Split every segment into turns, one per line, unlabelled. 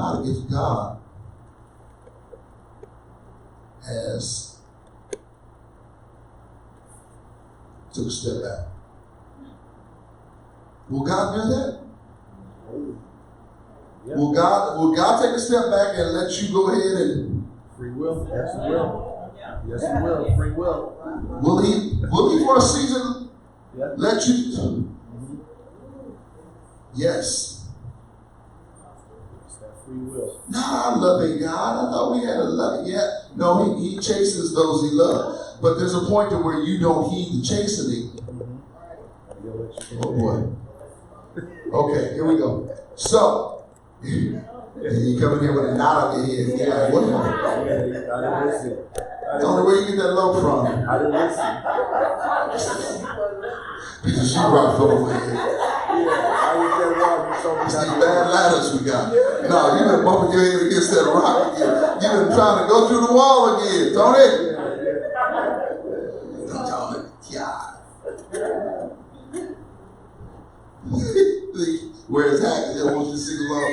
about it if God has took a step back? Will God do that? Yeah. Will God take a step back and let you go ahead and
free will? Yes, He will. Yes, He will. Free will.
Will He for a season let you?
Mm-hmm.
Yes.
It's that free will.
Nah, I'm loving God. I thought we had a love. Yeah. No, he chases those He loves. But there's a point to where you don't heed the chastening. Mm-hmm. Oh boy. Okay, here we go. So, you come in here with a knot on your head. You're like, what?
I didn't listen.
I don't know where you get that low from.
I didn't listen.
Because you rock from over here.
I was that rock.
It's these bad ladders we got. No, you've been bumping your head against that rock again. You've been trying to go through the wall again, Tony. Tony, yeah. Where his hat is, I want you to sing along.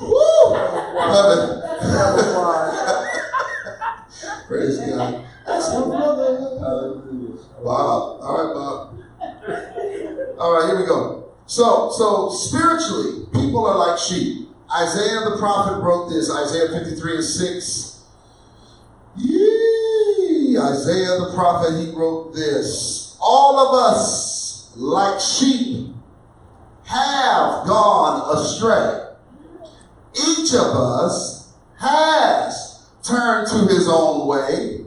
Woo! Love it. Praise God. That's my brother. Bob. All right, Bob. All right, here we go. So spiritually, people are like sheep. Isaiah the prophet wrote this, Isaiah 53:6. Isaiah the prophet, he wrote this. All of us, like sheep, have gone astray. Each of us has turned to his own way,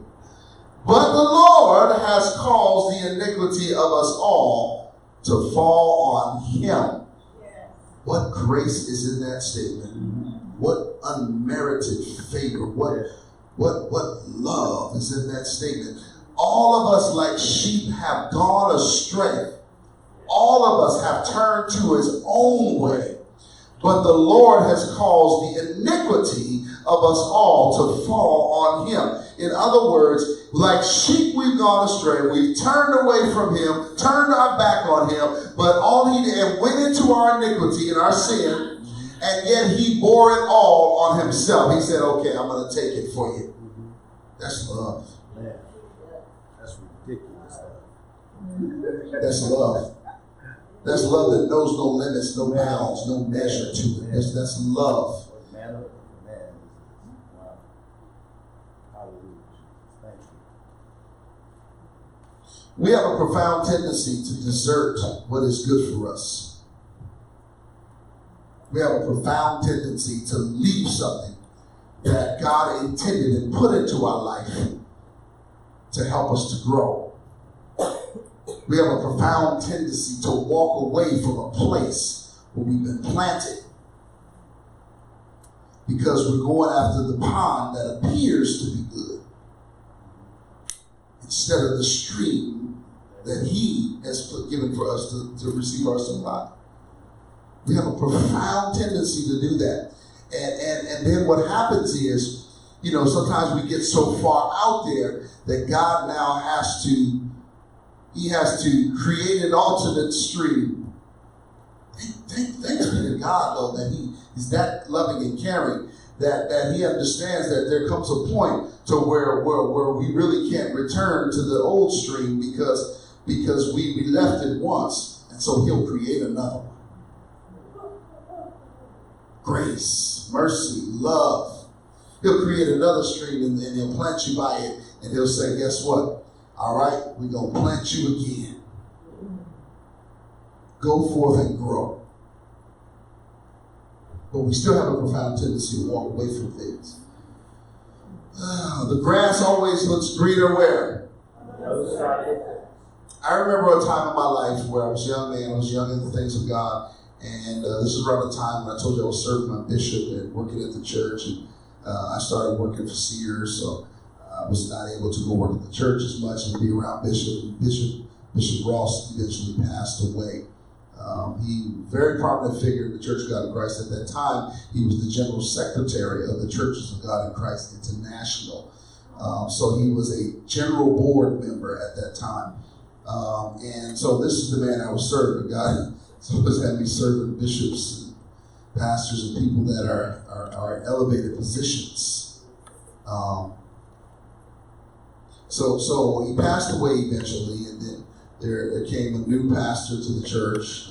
but the Lord has caused the iniquity of us all to fall on him. What grace is in that statement? What unmerited favor? What love is in that statement? All of us like sheep have gone astray. All of us have turned to his own way. But the Lord has caused the iniquity of us all to fall on him. In other words, like sheep we've gone astray. We've turned away from him, turned our back on him, but all he did and went into our iniquity and our sin, and yet he bore it all on himself. He said, okay, I'm going to take it for you. That's love.
Man, that's ridiculous.
That's love. That's love that knows no limits, no bounds, no measure to it. That's love.
Man. Wow. Hallelujah. Thank you.
We have a profound tendency to desert what is good for us. We have a profound tendency to leave something that God intended and put into our life to help us to grow. We have a profound tendency to walk away from a place where we've been planted because we're going after the pond that appears to be good instead of the stream that he has given for us to receive our supply. We have a profound tendency to do that. And then what happens is, sometimes we get so far out there that God now has to create an alternate stream. Thanks be to God, though, that he's that loving and caring, that he understands that there comes a point to where we really can't return to the old stream because we left it once, and so he'll create another one. Grace, mercy, love. He'll create another stream and he'll plant you by it, and he'll say, guess what? All right, we're going to plant you again. Go forth and grow. But we still have a profound tendency to walk away from things. The grass always looks greener where? I remember a time in my life where I was young man, I was young in the things of God. And this is around the time when I told you I was serving my bishop and working at the church. And I started working for Sears, so I was not able to go work at the church as much and be around Bishop. Bishop Ross eventually passed away. He very prominent figure in the Church of God in Christ at that time. He was the general secretary of the Churches of God in Christ International. So he was a general board member at that time. And so this is the man I was serving. So it's had me serving bishops and pastors and people that are in elevated positions. So he passed away eventually, and then there came a new pastor to the church.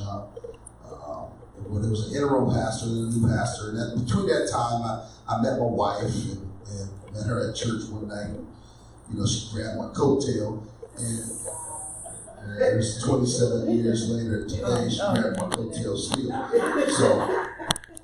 Well, there was an interim pastor and a new pastor, and between that time, I met my wife and met her at church one night. You know, she grabbed my coattail, and it was 27 years later today, she grabbed my coattail still. So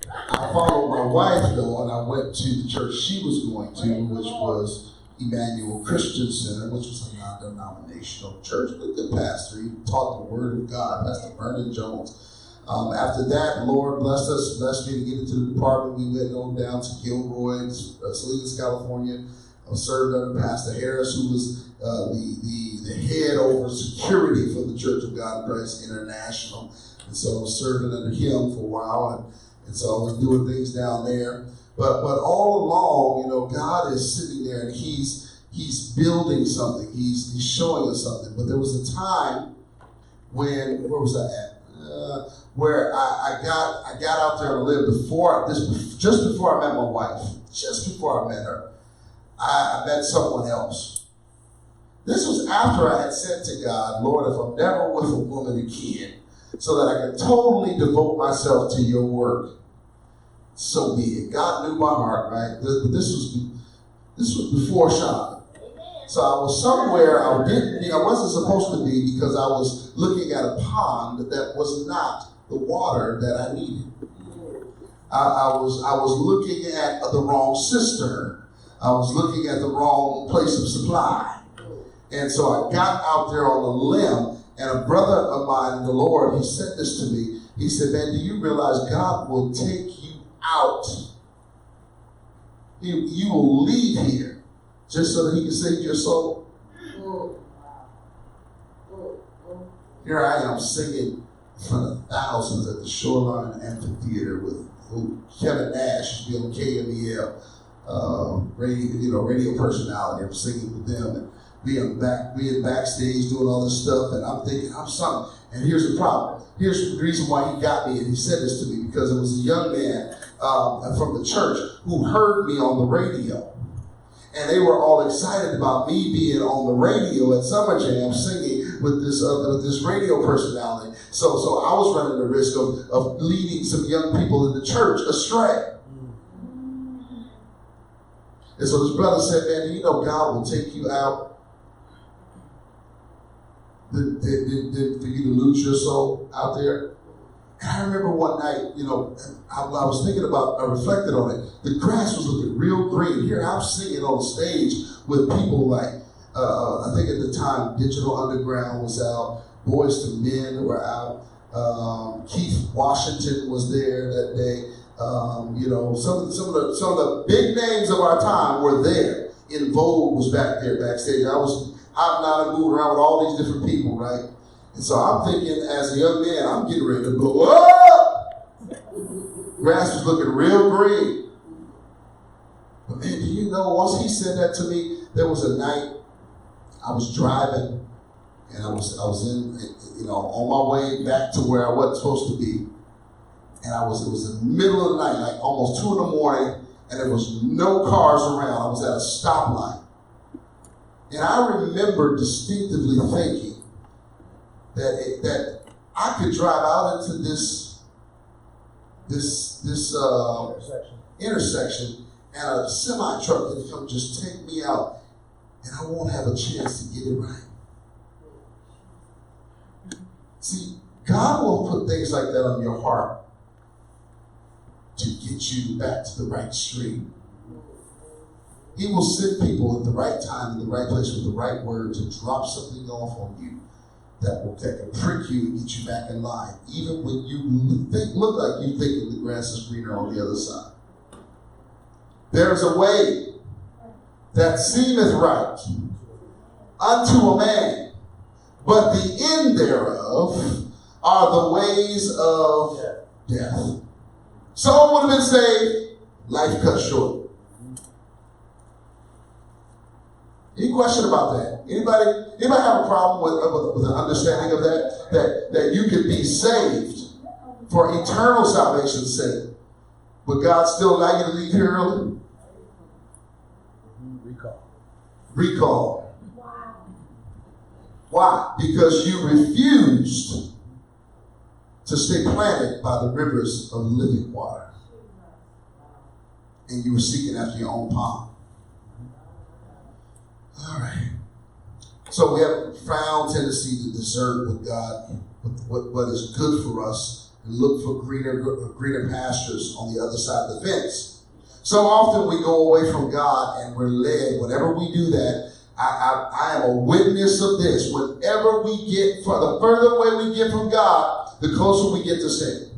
I followed my wife, though, and I went to the church she was going to, which was Emmanuel Christian Center, which was a non-denominational church, but good pastor. He taught the Word of God, Pastor Vernon Jones. After that, the Lord blessed me to get into the department. We went on down to Gilroy, Salinas, California. I served under Pastor Harris, who was the head over security for the Church of God in Christ International. And so I was serving under him for a while, and so I was doing things down there. But all along, you know, God is sitting there and He's building something. He's showing us something. But there was a time when, where was I at? Where I got out there and lived just before I met my wife, just before I met her, I met someone else. This was after I had said to God, Lord, if I'm never with a woman again, so that I can totally devote myself to your work, so be it. God knew my heart, right? But this was before Sean. So I was somewhere I wasn't supposed to be, because I was looking at a pond that was not the water that I needed. I was looking at the wrong cistern. I was looking at the wrong place of supply. And so I got out there on a limb, and a brother of mine in the Lord, he said this to me. He said, man, do you realize God will take you out? You will leave here just so that he can save your soul. Here I am singing in front of thousands at the Shoreline Amphitheater with Kevin Nash, on KMEL, radio personality. I'm singing with them and being backstage doing all this stuff, and I'm thinking I'm something. And here's the problem. Here's the reason why he got me, and he said this to me, because it was a young man from the church who heard me on the radio. And they were all excited about me being on the radio at Summer Jam singing with this radio personality. So I was running the risk of leading some young people in the church astray. And so this brother said, man, do you know God will take you out than for you to lose your soul out there? And I remember one night, I was thinking about, I reflected on it. The grass was looking real green. Here I'm singing on stage with people like, I think at the time, Digital Underground was out, Boys to Men were out, Keith Washington was there that day. Some of the big names of our time were there. In Vogue was back there backstage. I was hopping out and moving around with all these different people, right? And so I'm thinking, as a young man, I'm getting ready to blow up. Grass was looking real green. But man, do you know, once he said that to me, there was a night I was driving, and I was on my way back to where I wasn't supposed to be. And it was the middle of the night, like almost 2 a.m, and there was no cars around. I was at a stoplight. And I remember distinctively thinking that I could drive out into this intersection, and a semi truck could come just take me out, and I won't have a chance to get it right. See, God will put things like that on your heart to get you back to the right street. He will send people at the right time, in the right place, with the right word to drop something off on you that can prick you and get you back in line, even when you look like you thinking the grass is greener on the other side. There's a way that seemeth right unto a man, but the end thereof are the ways of death. Someone would have been saved, life cut short. Any question about that? Anybody have a problem with an understanding of that you could be saved for eternal salvation's sake. But God still allow you to leave here early? Recall. Why? Because you refused to stay planted by the rivers of living water. And you were seeking after your own pond. All right. So we have a profound tendency to desert what God, what is good for us, and look for greener pastures on the other side of the fence. So often we go away from God and we're led. Whenever we do that, I am a witness of this. Whenever we get, the further away we get from God, the closer we get to sin.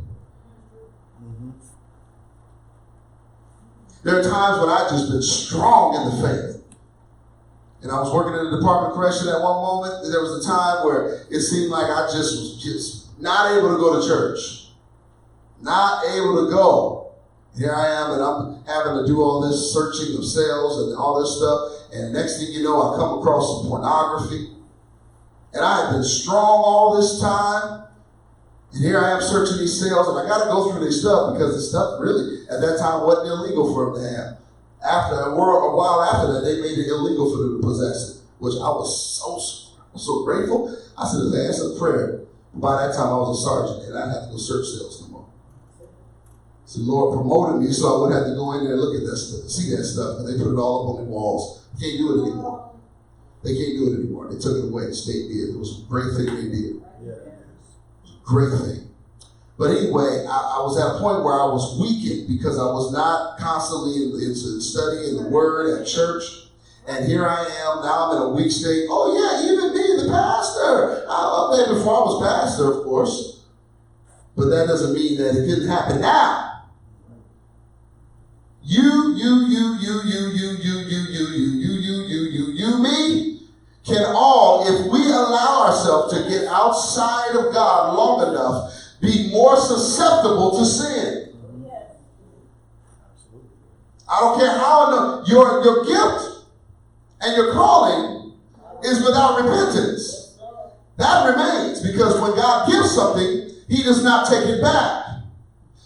There are times when I've just been strong in the faith. And I was working in the Department of Correction at one moment. And there was a time where it seemed like I just was not able to go to church. Not able to go. Here I am, and I'm having to do all this searching of cells and all this stuff. And next thing you know, I come across some pornography. And I have been strong all this time. And here I am searching these cells, and I got to go through this stuff because the stuff really, at that time, wasn't illegal for them to have. A while after that, they made it illegal for them to possess it, which I was so grateful. I said, let's ask a prayer. By that time, I was a sergeant, and I didn't have to go search cells no more. So the Lord promoted me so I wouldn't have to go in there and look at that stuff, see that stuff, and they put it all up on the walls. Can't do it anymore. They can't do it anymore. They took it away. The state did. It was a great thing they did. Great thing. But anyway, I was at a point where I was weakened because I was not constantly into studying the word at church. And here I am, now I'm in a weak state. Oh yeah, even me, the pastor. I mean, before I was pastor, of course. But that doesn't mean that it didn't happen now. Me, can all, if we allow ourselves to get outside of God long enough, be more susceptible to sin. I don't care how your gift and your calling is without repentance. That remains, because when God gives something, he does not take it back.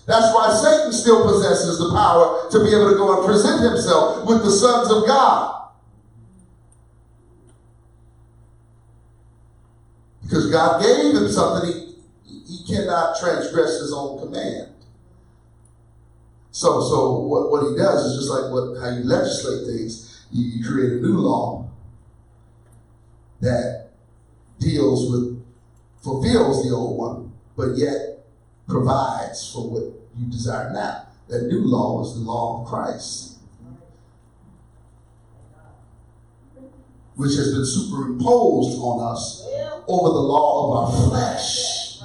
That's why Satan still possesses the power to be able to go and present himself with the sons of God. Because God gave him something, he cannot transgress his own command. So what he does is just like how you legislate things. You create a new law that fulfills the old one, but yet provides for what you desire now. That new law is the law of Christ, which has been superimposed on us over the law of our flesh,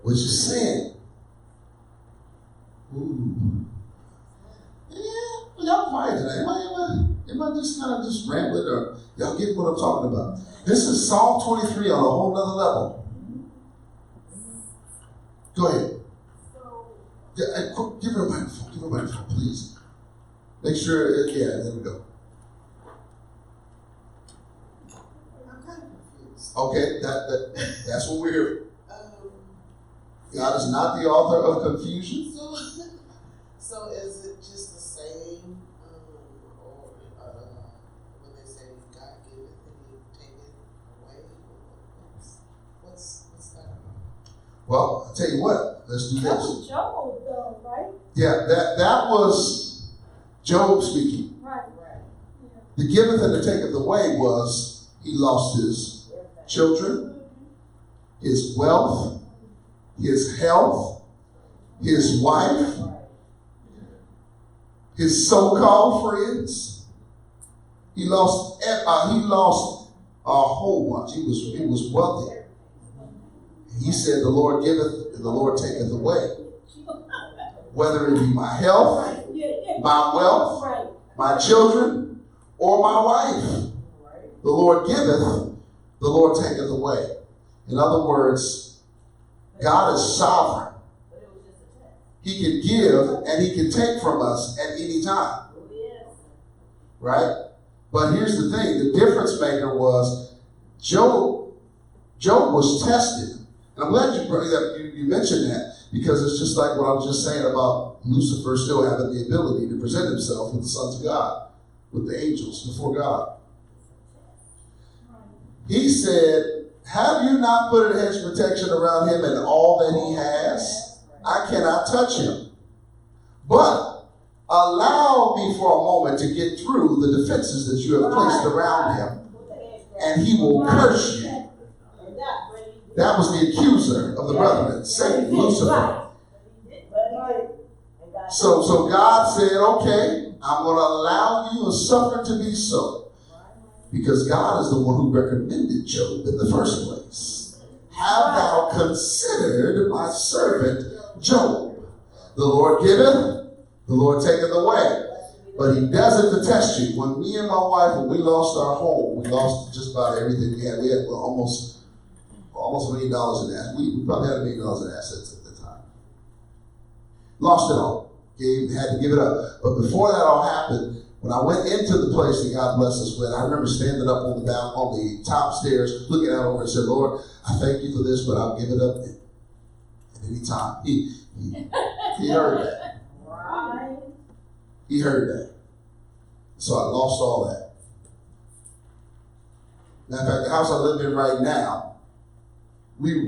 which is sin. Ooh. Yeah, y'all quiet today. Am I just kind of just rambling, or y'all get what I'm talking about? This is Psalm 23 on a whole nother level. Go ahead. Give her a microphone. Give her a microphone, please. Make sure, there we go. Okay, that's what we're here. God is not the author of confusion.
So is it just the same, or when they say God give it and He take it away? What's that about?
Well, I'll tell you what. Let's do
That
this.
was Job, though, right?
Yeah, that was Job speaking.
Right. Yeah.
The giveth and the taketh away was he lost his children, his wealth, his health, his wife, his so-called friends. He lost a whole bunch. He was wealthy. He said, "The Lord giveth and the Lord taketh away." Whether it be my health, my wealth, my children, or my wife. The Lord giveth, the Lord taketh away. In other words, God is sovereign. He can give and he can take from us at any time. Right? But here's the thing. The difference maker was Job was tested. And I'm glad you mentioned that, Because it's just like what I was just saying about Lucifer still having the ability to present himself with the sons of God, with the angels before God. He said, have you not put a hedge of protection around him and all that he has? I cannot touch him. But allow me for a moment to get through the defenses that you have placed around him, and he will curse you. That was the accuser of the brethren, Satan, Lucifer. So God said, okay, I'm going to allow you to suffer to be so. Because God is the one who recommended Job in the first place. Have thou considered my servant Job? The Lord giveth, the Lord taketh away. But he does it to test you. When me and my wife, when we lost our home, we lost just about everything we had. We had almost $1 million in assets. We probably had $1 million in assets at the time. Lost it all. Had to give it up. But before that all happened, when I went into the place that God blessed us with, I remember standing up on the top stairs, looking out over and said, Lord, I thank you for this, but I'll give it up at any time. He heard that. He heard that. So I lost all that. Now, in fact, the house I live in right now,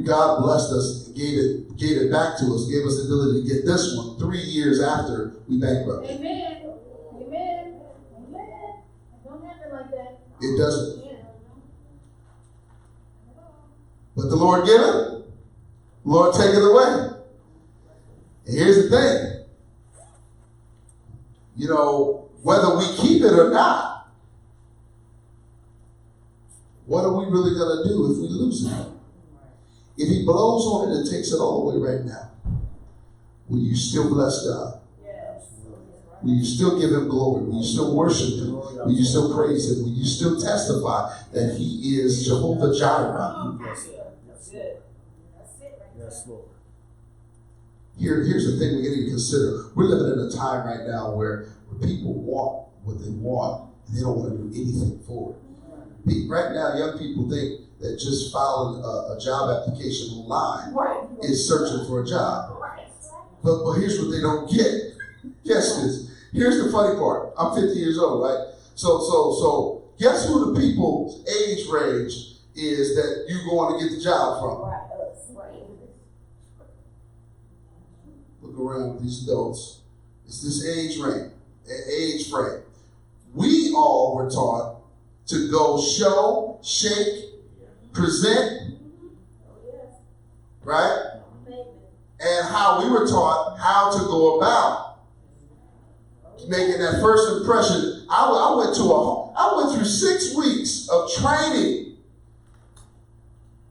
God blessed us, gave it back to us, gave us the ability to get this one 3 years after we bankrupted.
Amen. Amen. Amen. It don't happen like that.
It doesn't. But the Lord give it, the Lord take it away. And here's the thing. You know, whether we keep it or not, what are we really going to do if we lose it? If he blows on it and takes it all away right now, will you still bless God?
Yes.
Will you still give him glory? Will you still worship him? Will you still praise him? Will you still testify that he is Jehovah Jireh?
Yes, Lord.
Here's the thing we need to consider. We're living in a time right now where people want what they want and they don't want to do anything for it. Right now, young people think that just filing a job application online is searching for a job. But here's what they don't get. Guess this. Here's the funny part. I'm 50 years old, right? So guess who the people's age range is that you're going to get the job from? Look around these adults. It's this age frame. We all were taught to go show, shake, present, right? And how we were taught how to go about making that first impression. I went through 6 weeks of training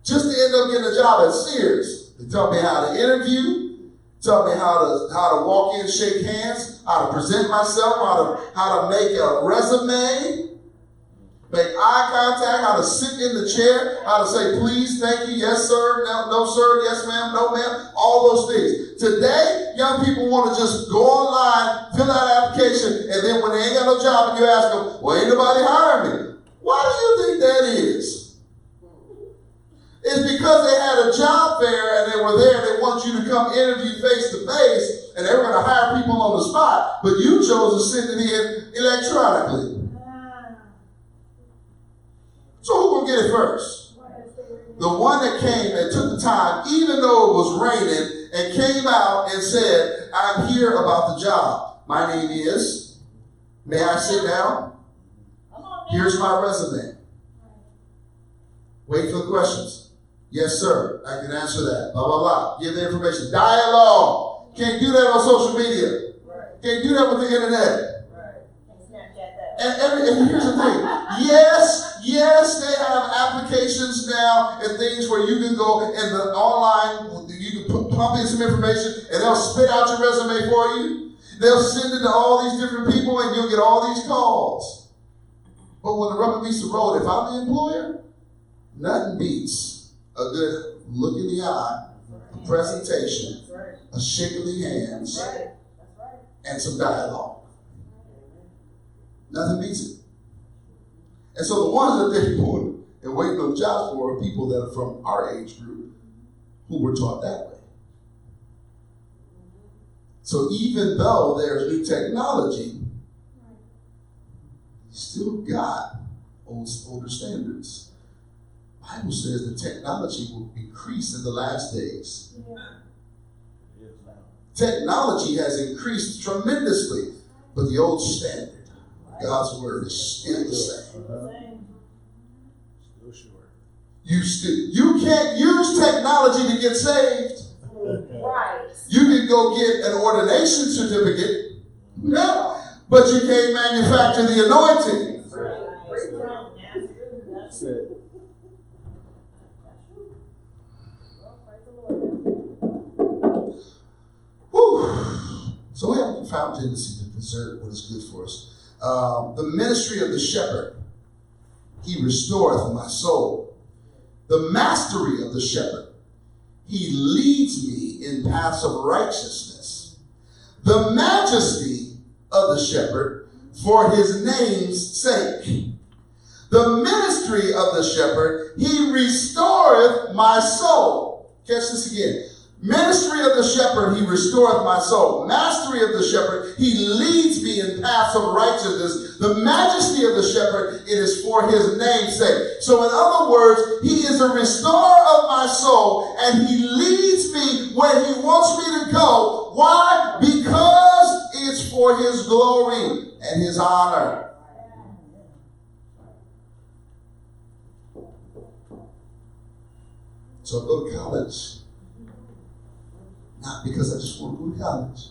just to end up getting a job at Sears. They taught me how to interview, taught me how to walk in, shake hands, how to present myself, how to make a resume, make eye contact, how to sit in the chair, how to say please, thank you, yes sir, no sir, yes ma'am, no ma'am, all those things. Today, young people want to just go online, fill out an application, and then when they ain't got no job and you ask them, well, ain't nobody hiring me. Why do you think that is? It's because they had a job fair and they were there, they want you to come interview face to face, and they were going to hire people on the spot, but you chose to send it in electronically. So who will get it first? The one that came and took the time, even though it was raining, and came out and said, I'm here about the job. My name is, may I sit down? Here's my resume. Wait for the questions. Yes, sir. I can answer that. Blah, blah, blah. Give the information. Dialogue. Can't do that on social media. Can't do that with the internet. And here's the thing. Yes, they have applications now and things where you can go in the online, you can pump in some information and they'll spit out your resume for you. They'll send it to all these different people and you'll get all these calls. But when the rubber meets the road, if I'm the employer, nothing beats a good look in the eye, a presentation, a shake of the hands, and some dialogue. Nothing beats it. And so the ones that they're doing and waiting on jobs for are people that are from our age group who were taught that way. So even though there's new technology, you still got older standards. The Bible says the technology will increase in the last days. Technology has increased tremendously, but the old standard, God's word, is still the same.
Still short.
You can't use technology to get saved.
Right.
You can go get an ordination certificate, but you can't manufacture the anointing.
That's it.
Whew. So we have a profound tendency to desert what is good for us. The ministry of the shepherd, he restoreth my soul. The mastery of the shepherd, he leads me in paths of righteousness. The majesty of the shepherd, for his name's sake. The ministry of the shepherd, he restoreth my soul. Catch this again. Ministry of the shepherd, he restoreth my soul. Mastery of the shepherd, he leads me in paths of righteousness. The majesty of the shepherd, it is for his name's sake. So in other words, he is a restorer of my soul, and he leads me where he wants me to go. Why? Because it's for his glory and his honor. So I go to college. Not because I just want to go to college,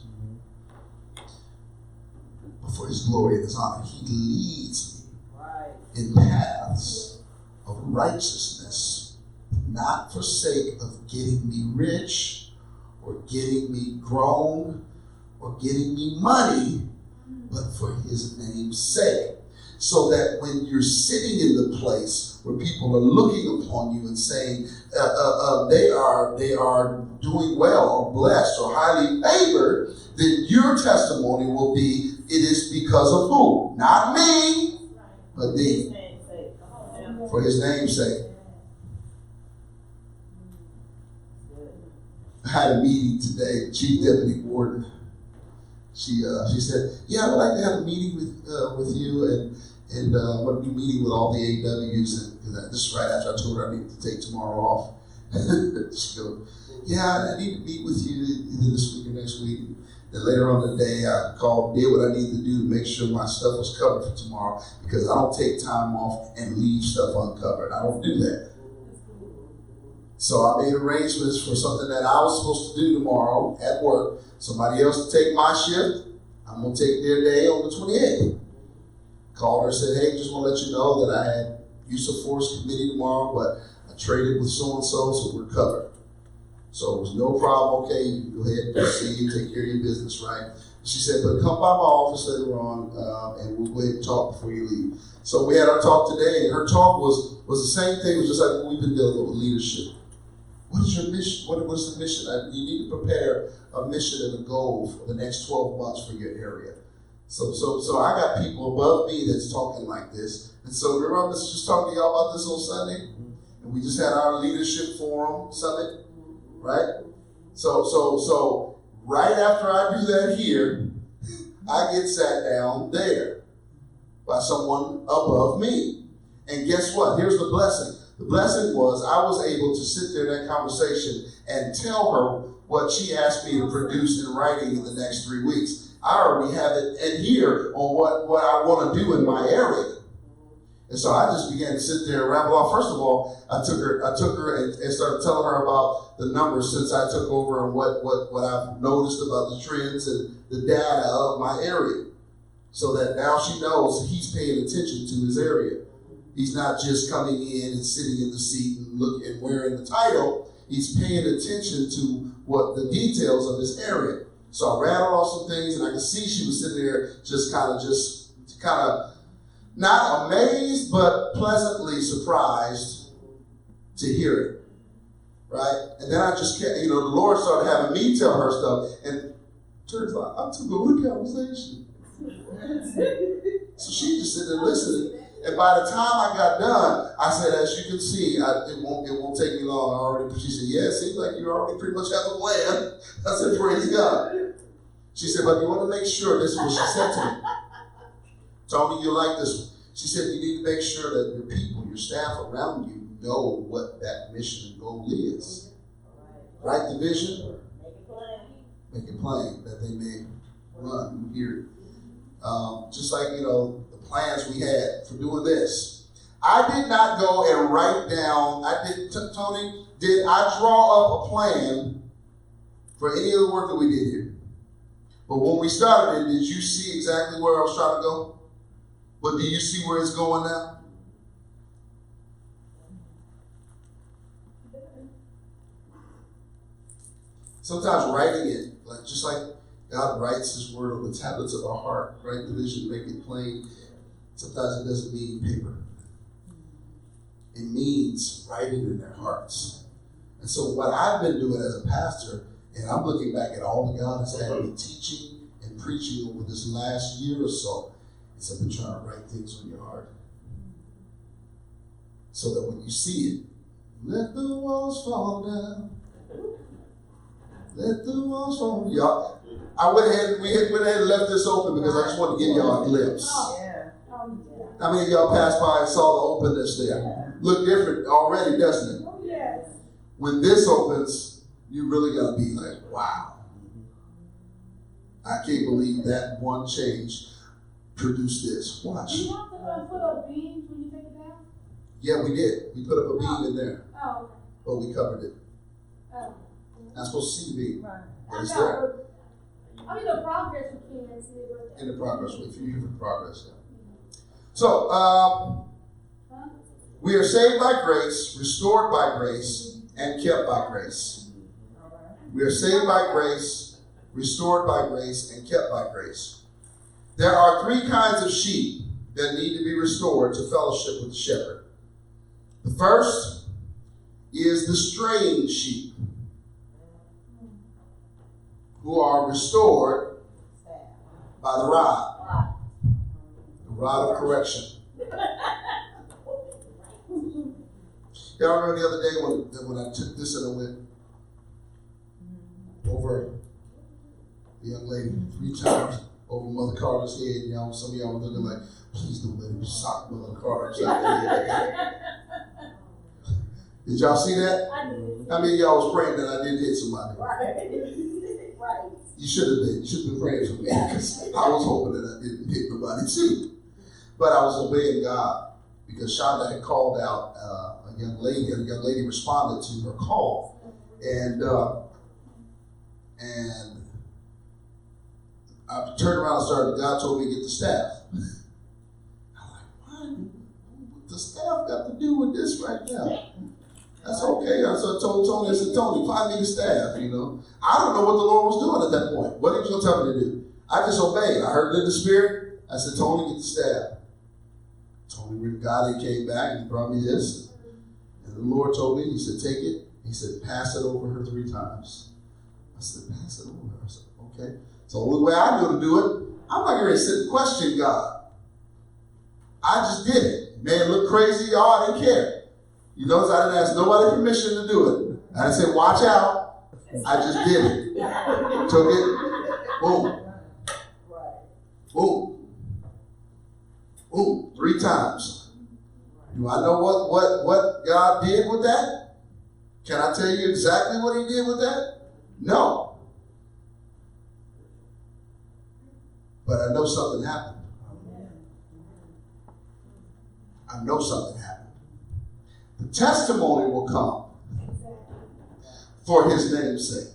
but for his glory and his honor. He leads me in paths of righteousness, not for sake of getting me rich or getting me grown or getting me money, but for his name's sake. So that when you're sitting in the place where people are looking upon you and saying they are doing well or blessed or highly favored, then your testimony will be, it is because of who? Not me, but thee. For his name's sake. I had a meeting today, the Chief Deputy Warden. She said, yeah, I would like to have a meeting with you, and I'm going to be meeting with all the AWs, and this is right after I told her I need to take tomorrow off. She goes, yeah, I need to meet with you either this week or next week. Then later on in the day, I called, did what I need to do to make sure my stuff was covered for tomorrow, because I don't take time off and leave stuff uncovered. I don't do that. So I made arrangements for something that I was supposed to do tomorrow at work. Somebody else to take my shift. I'm going to take their day on the 28th. Called her and said, hey, just want to let you know that I had use of force committee tomorrow, but I traded with so-and-so, so we're covered. So it was no problem. Okay, you can go ahead and proceed, take care of your business, right? She said, but come by my office later on, and we'll go ahead and talk before you leave. So we had our talk today, and her talk was the same thing. It was just like what we've been dealing with leadership. What is your mission? What is the mission? You need to prepare a mission and a goal for the next 12 months for your area. So I got people above me that's talking like this. And so remember, I was just talking to y'all about this on Sunday, and we just had our leadership forum summit, right? So right after I do that here, I get sat down there by someone above me. And guess what? Here's the blessing. The blessing was I was able to sit there in that conversation and tell her what she asked me to produce in writing in the next 3 weeks. I already have it in here on what I want to do in my area. And so I just began to sit there and ramble off. First of all, I took her and started telling her about the numbers since I took over and what I've noticed about the trends and the data of my area. So that now she knows he's paying attention to his area. He's not just coming in and sitting in the seat and wearing the title. He's paying attention to what the details of his area. So I rattled off some things, and I could see she was sitting there just kind of not amazed, but pleasantly surprised to hear it, right? And then I just kept, the Lord started having me tell her stuff, and turns out I took over the conversation. So she just sitting there listening. And by the time I got done, I said, as you can see, it won't take me long already. She said, yeah, it seems like you already pretty much have a plan. I said, praise God. She said, but you want to make sure, this is what she said to me. Tony, you like this one. She said, you need to make sure that your people, your staff around you know what that mission and goal is. Write the vision. Make it plain that they may run and hear it. Just like, the plans we had for doing this. I did not go and write down, Tony, did I draw up a plan for any of the work that we did here? But when we started it, did you see exactly where I was trying to go? But do you see where it's going now? Sometimes writing it, just like God writes His word on the tablets of our heart, write the vision, make it plain. Sometimes it doesn't mean paper. It means write it in their hearts. And so what I've been doing as a pastor, and I'm looking back at all that God has had me teaching and preaching over this last year or so, is I've been trying to write things on your heart. So that when you see it, let the walls fall down. Let the walls fall down. Y'all, we went ahead and left this open because I just wanted to give y'all a glimpse. How many of y'all passed by and saw the openness there? Look different already, doesn't it?
Oh, yes.
When this opens, you really got to be like, wow. I can't believe that one change produced this. Watch.
Do you have to put up beams when you take it down?
Yeah, we did. We put up a beam in there,
Oh, okay.
but we covered it.
Oh.
Not supposed to see the beam.
Right.
But it's there.
I mean, the progress we can see it.
In the progress, if you're here for progress. Yeah. So, we are saved by grace, restored by grace, and kept by grace. We are saved by grace, restored by grace, and kept by grace. There are three kinds of sheep that need to be restored to fellowship with the shepherd. The first is the straying sheep, who are restored by the rod of correction. Y'all remember the other day when I took this and I went over the young lady 3 times over Mother Carter's head. Some of y'all were looking like, please don't let him sock Mother Carter's head. Did y'all see that?
I did.
How many of y'all was praying that I didn't hit somebody?
Right.
You should have been. You should have been praying for me because I was hoping that I didn't hit nobody too. But I was obeying God because Shonda had called out a young lady, and a young lady responded to her call. And I turned around and started, God told me to get the staff. I'm like, what the staff got to do with this right now? That's okay. So I told Tony, I said, Tony, find me the staff, I don't know what the Lord was doing at that point. What he was going to tell me to do? I just obeyed. I heard it in the spirit. I said, Tony, get the staff. Tony went, God, he came back and he brought me this. And the Lord told me, he said, take it. He said, pass it over her 3 times. I said, pass it over her. I said, okay. So the only way I know to do it, I'm not going to sit and question God. I just did it. Man, look crazy, y'all. I didn't care. You notice I didn't ask nobody permission to do it. I didn't say, watch out. I just did it. Took it. Boom. Boom. Boom. 3 times. Do I know what God did with that? Can I tell you exactly what he did with that? No. But I know something happened. I know something happened. The testimony will come for his name's sake.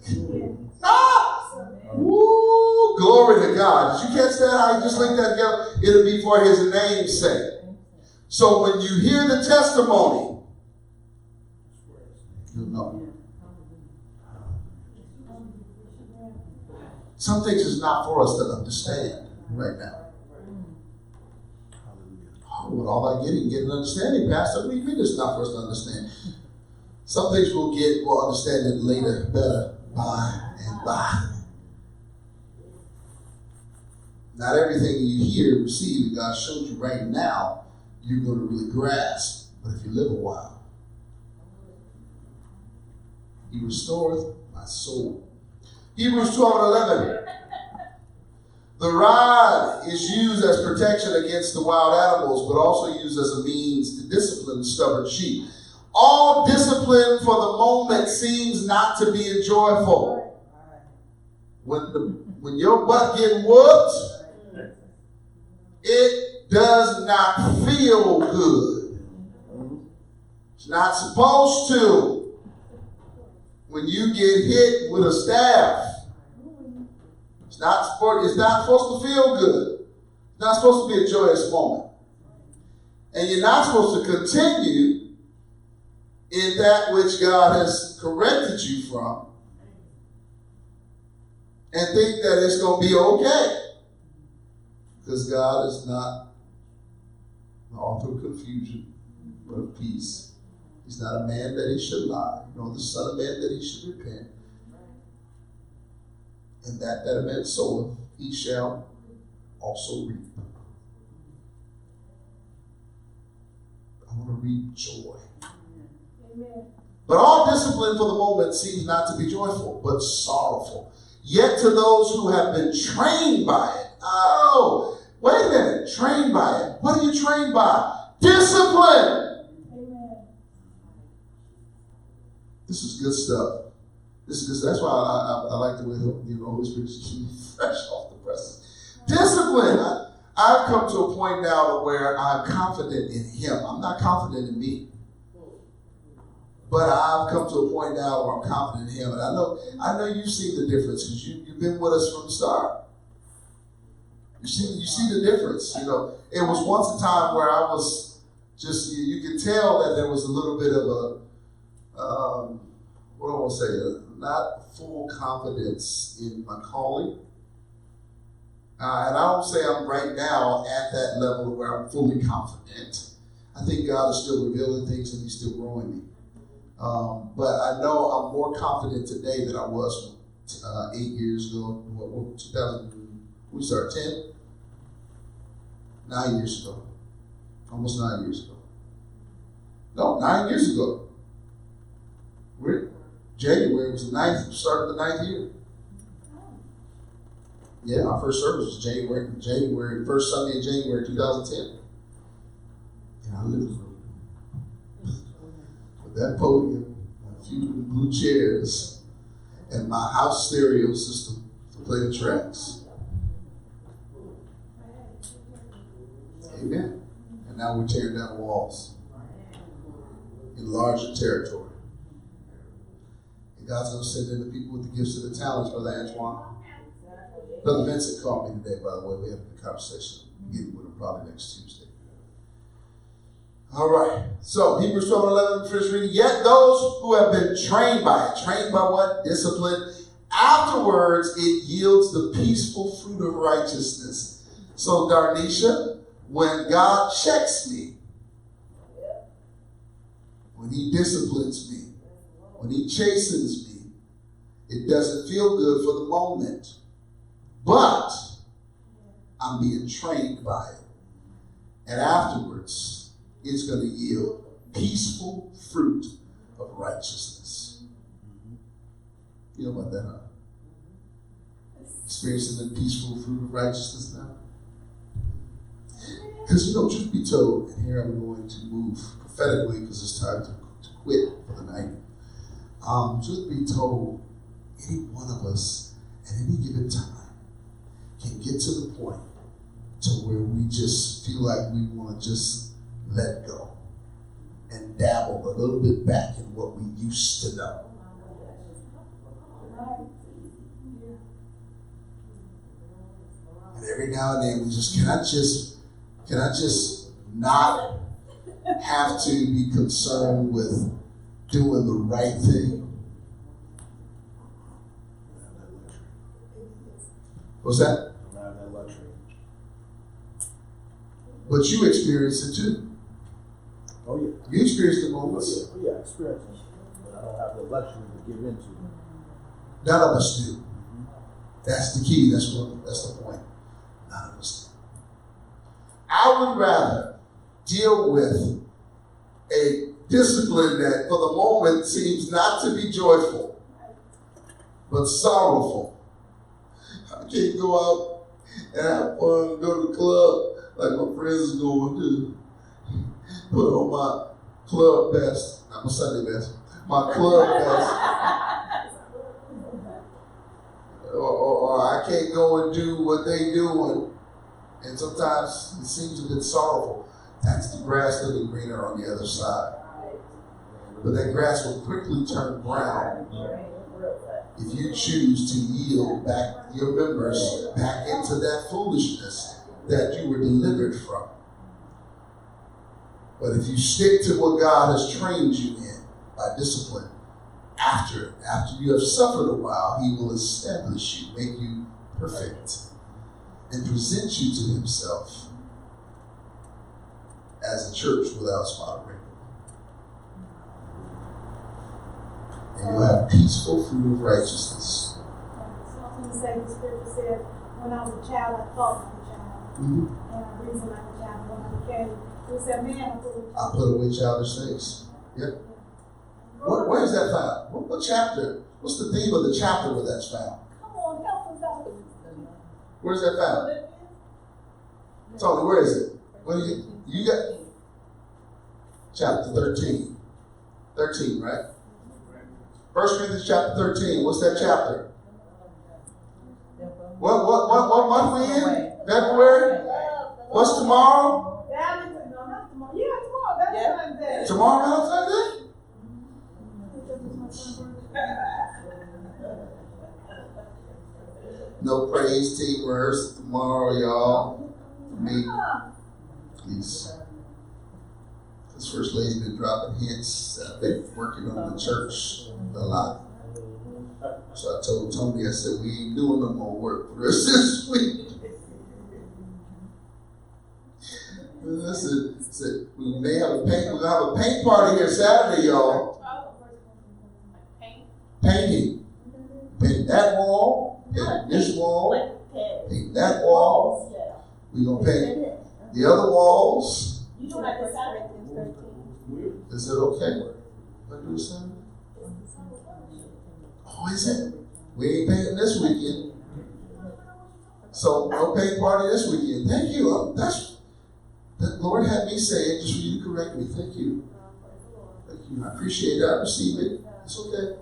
Ah! Woo! Glory to God. Did you catch that? How you just linked that together? It'll be for his name's sake. So when you hear the testimony, you'll know. Some things is not for us to understand right now. Oh, with all I get an understanding, Pastor. What do you mean it's not for us to understand? Some things we'll understand it later, better, by and by. Not everything you hear, receive, that God shows you right now, you're going to really grasp. But if you live a while, he restoreth my soul. Hebrews 12:11. The rod is used as protection against the wild animals, but also used as a means to discipline stubborn sheep. All discipline for the moment seems not to be enjoyable. When your butt getting whooped, it does not feel good. It's not supposed to. When you get hit with a staff, it's not supposed to feel good. It's not supposed to be a joyous moment. And you're not supposed to continue in that which God has corrected you from and think that it's going to be okay. Because God is not the author of confusion, but of peace. He's not a man that he should lie, nor the son of man that he should repent. And that a man soweth, he shall also reap. I want to reap joy. Amen. But all discipline for the moment seems not to be joyful, but sorrowful. Yet to those who have been trained by it. Oh, wait a minute. Trained by it. What are you trained by? Discipline. Amen. This is good stuff. That's why I like the way the Holy Spirit is keeping fresh off the presses. Discipline. I've come to a point now where I'm confident in Him. I'm not confident in me. But I've come to a point now where I'm confident in Him. And I know you've seen the difference because you've been with us from the start. You see the difference. You know, it was once a time where I was just, you could tell that there was a little bit of a, what do I want to say, not full confidence in my calling. And I don't say I'm right now at that level where I'm fully confident. I think God is still revealing things and He's still growing me. But I know I'm more confident today than I was 8 years ago. 2000, we started 10? 9 years ago. Almost 9 years ago. No, 9 years ago. January was the start of the 9th year. Yeah, our first service was January, first Sunday in January 2010. In our living room. With that podium, a few blue chairs, and my house stereo system to play the tracks. Amen. And now we're tearing down walls. Enlarging territory. God's going to send in the people with the gifts and the talents, Brother Antoine. Brother Vincent called me today, by the way. We had a conversation. We'll get with him probably next Tuesday. All right. So, Hebrews 12:11, first reading. Yet those who have been trained by it. Trained by what? Discipline. Afterwards, it yields the peaceful fruit of righteousness. So, Darnisha, when God checks me, when He disciplines me, when He chastens me, it doesn't feel good for the moment. But I'm being trained by it. And afterwards, it's going to yield peaceful fruit of righteousness. You know about that, huh? Experiencing the peaceful fruit of righteousness now? Because, truth be told, and here I'm going to move prophetically because it's time to quit for the night. Truth be told, any one of us at any given time can get to the point to where we just feel like we want to just let go and dabble a little bit back in what we used to know. And every now and then we just, can I just not have to be concerned with doing the right thing? What's that?
I don't have that luxury.
But you experienced it too.
Oh yeah.
You experienced the moments.
Oh yeah, I experienced it. But I don't have the luxury to give into.
None of us do. That's the key. That's the point. None of us do. I would rather deal with a discipline that for the moment seems not to be joyful, but sorrowful. I can't go out and have fun, go to the club like my friends is going to. Put on my club best, not my Sunday best, my club best. Or I can't go and do what they do, and sometimes it seems a bit sorrowful. That's the grass looking greener on the other side. But that grass will quickly turn brown if you choose to yield back your members back into that foolishness that you were delivered from. But if you stick to what God has trained you in by discipline, after you have suffered a while, he will establish you, make you perfect, and present you to himself as a church without spot or wrinkle. And you'll have peaceful fruit of righteousness.
Something to say, the scripture said, when I was a child, I thought like a child.
Mm-hmm.
And I reasoned like a child. When I became, it said, man,
I put away childish things. Yep. Where is that found? What chapter? What's the theme of the chapter where that's found?
Come on, help us out.
Where's that found? Tony, where is it? What do you got? Chapter 13. 13, right? 1 Corinthians chapter 13. What's that chapter? What month we in? February? What's tomorrow?
Valentine's Day.
Tomorrow Valentine's Day? No praise team rehearsal tomorrow, y'all. Me, please. This First Lady's been dropping hints. I've been working on the church a lot. So I told Tony, I said, we ain't doing no more work for us this week. Listen, we may have we're gonna have a paint party here Saturday, y'all. Painting. Paint that wall, paint this wall, paint that wall. We're gonna paint the other walls.
You don't have to Saturday.
Is it okay? What do we say? Oh, is it? We ain't painting this weekend. So no paint party this weekend. Thank you. The Lord had me say it just for you to correct me. Thank you. Thank you. I appreciate it. I receive it. It's okay.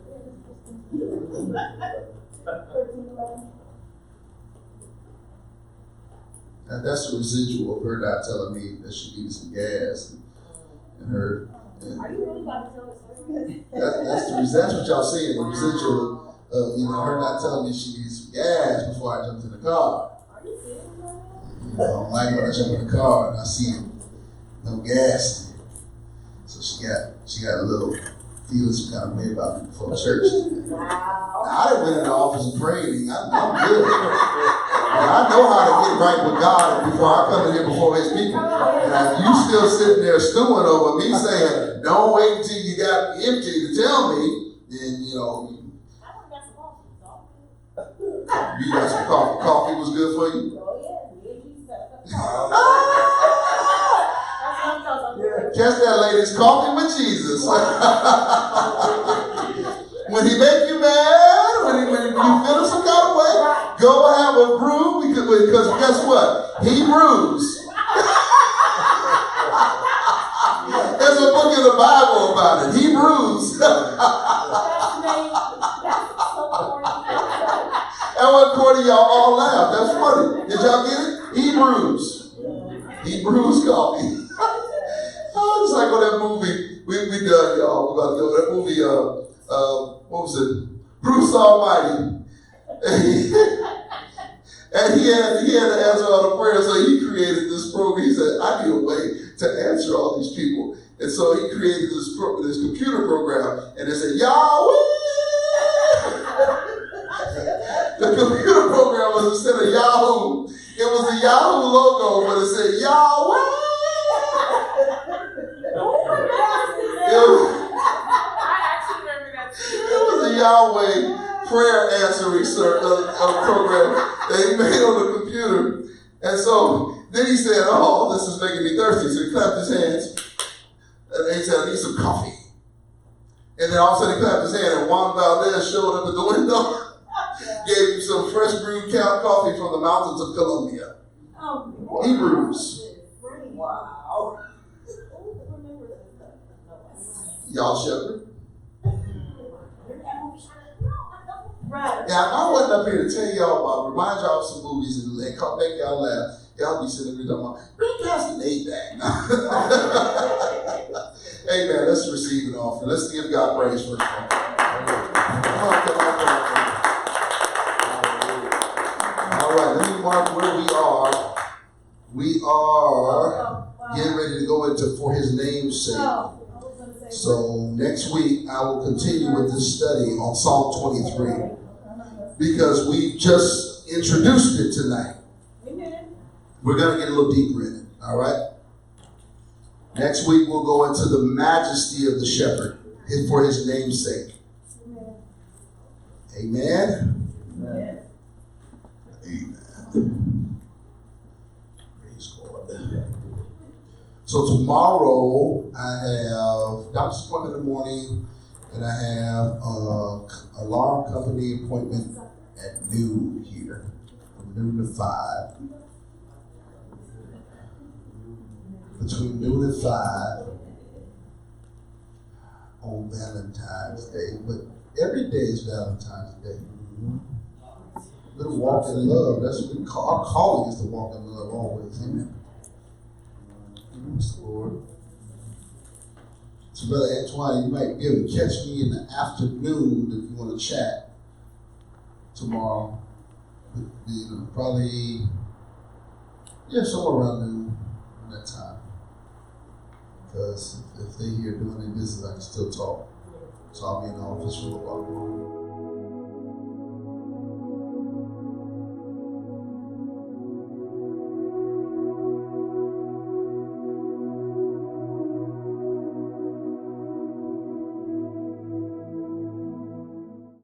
And that's the residual of her not telling me that she needs some gas and her. And
Are you really about to tell us?
that's what y'all saying. The residual of her not telling me she needs some gas before I jump in the car.
Are you serious?
I don't like when I jump in the car and I see no gas. So she got a little feeling some kind of way about me before church.
Wow.
Now, I didn't went in the office and prayed. I'm good. And I know how to get right with God before I come in here before his people. And you still sitting there stewing over me saying, don't wait until you got empty to tell me, then
I want to get some coffee.
you got some coffee. Coffee was good for you?
Oh, yeah.
Catch that, ladies. Coffee with Jesus. When he make you mad, when you feel some kind of way, go have a brew because guess what? He brews. There's a book in the Bible about it. He brews. And what quarter y'all all laugh? That's funny. Did y'all get it? He brews. He brews coffee. It's like on that movie. We done, y'all. We about to go. That movie, what was it? Bruce Almighty. And he had to answer all the prayers, so he created this program. He said, I need a way to answer all these people. And so he created this computer program, and it said, Yahweh! The computer program was instead of Yahoo, it was the Yahoo logo, but it said Yahweh! It was a Yahweh prayer answering program that he made on the computer. And so then he said, oh, this is making me thirsty. So he clapped his hands and he said, I need some coffee. And then all of a sudden he clapped his hand and Juan Valdez showed up at the window, gave him some some fresh brewed coffee from the mountains of Colombia.
Oh,
Hebrews.
Wow.
Y'all shepherd.
Right.
Yeah, I wasn't up here to tell y'all about, remind y'all of some movies and make y'all laugh. Y'all be sitting there talking about, bring Pastor Nate back. Amen. Let's receive an offering. Let's give God praise first of all. Come on. All right, let me mark where we are. We are getting ready to go into For His Name's Sake. So next week, I will continue with this study on Psalm 23 because we just introduced it tonight. We're going to get a little deeper in it, all right? Next week, we'll go into the majesty of the shepherd for his name's sake. Amen? Amen. Amen. Praise God. So tomorrow, I have doctor's appointment in the morning, and I have an alarm company appointment at noon here, from noon to 5. Between noon and 5 on Valentine's Day, but every day is Valentine's Day. Little walk in love. That's what we call, our calling is to walk in love always. Amen. Praise the Lord. So, Brother Antoine, you might be able to catch me in the afternoon if you want to chat tomorrow. Probably, somewhere around noon that time. Because if they're here doing their business, I can still talk. So I'll be in the office for a while.